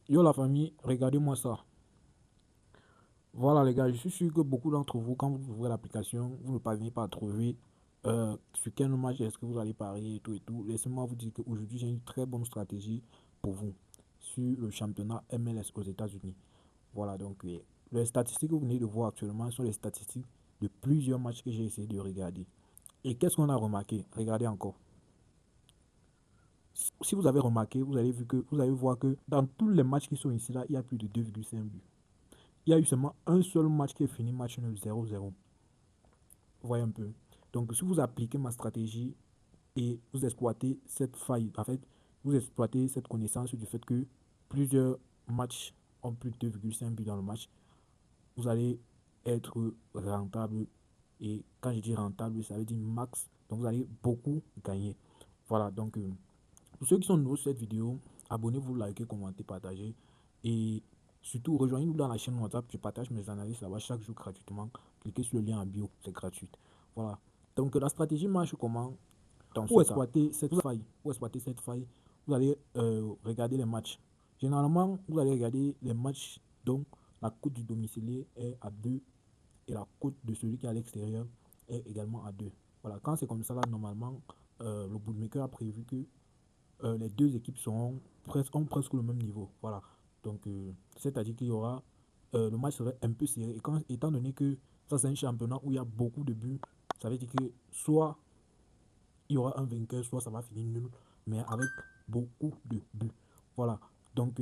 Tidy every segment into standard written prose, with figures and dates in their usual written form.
Yo la famille, regardez-moi ça. Voilà les gars, je suis sûr que beaucoup d'entre vous, quand vous ouvrez l'application, vous ne parvenez pas à trouver sur quel match est-ce que vous allez parier et tout et tout. Laissez-moi vous dire qu'aujourd'hui, j'ai une très bonne stratégie pour vous sur le championnat MLS aux États-Unis. Voilà, donc les statistiques que vous venez de voir actuellement sont les statistiques de plusieurs matchs que j'ai essayé de regarder. Et qu'est-ce qu'on a remarqué? Regardez encore. Si vous avez remarqué, vous allez voir que dans tous les matchs qui sont ici là, il y a plus de 2,5 buts. Il y a eu seulement un seul match qui est fini, match nul 0-0. Vous voyez un peu. Donc, si vous appliquez ma stratégie et vous exploitez cette faille, en fait, vous exploitez cette connaissance du fait que plusieurs matchs ont plus de 2,5 buts dans le match, vous allez être rentable. Et quand je dis rentable, ça veut dire max. Donc, vous allez beaucoup gagner. Voilà, donc, pour ceux qui sont nouveaux sur cette vidéo, abonnez-vous, likez, commentez, partagez. Et surtout, rejoignez-nous dans la chaîne WhatsApp. Je partage mes analyses là-bas chaque jour gratuitement. Cliquez sur le lien en bio, c'est gratuit. Voilà. Donc la stratégie marche comment? Pour exploiter cette faille, vous allez regarder les matchs. Généralement, vous allez regarder les matchs dont la cote du domicilié est à 2 et la cote de celui qui est à l'extérieur est également à 2. Voilà, quand c'est comme ça, là, normalement, le bookmaker a prévu que les deux équipes ont presque le même niveau. Voilà. Donc, c'est-à-dire qu'il y aura. Le match serait un peu serré. Et étant donné que ça, c'est un championnat où il y a beaucoup de buts, ça veut dire que soit il y aura un vainqueur, soit ça va finir nul, mais avec beaucoup de buts. Voilà. Donc,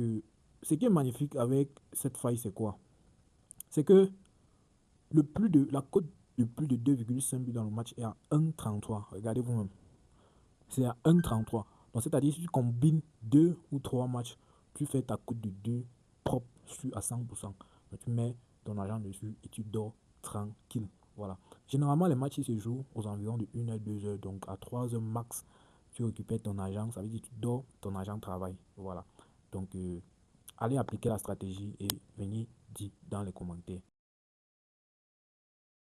ce qui est magnifique avec cette faille, c'est quoi? C'est que la cote de plus de 2,5 buts dans le match est à 1,33. Regardez vous-même. C'est à 1,33. Donc, c'est-à-dire, si tu combines 2 ou 3 matchs, tu fais ta cote de 2 propre à 100%. Donc, tu mets ton argent dessus et tu dors tranquille. Voilà. Généralement, les matchs se jouent aux environs de 1 heure, 2 heures. Donc, à 3 heures max, tu récupères ton argent. Ça veut dire que tu dors, ton argent travaille. Voilà. Donc, allez appliquer la stratégie et venez dire dans les commentaires.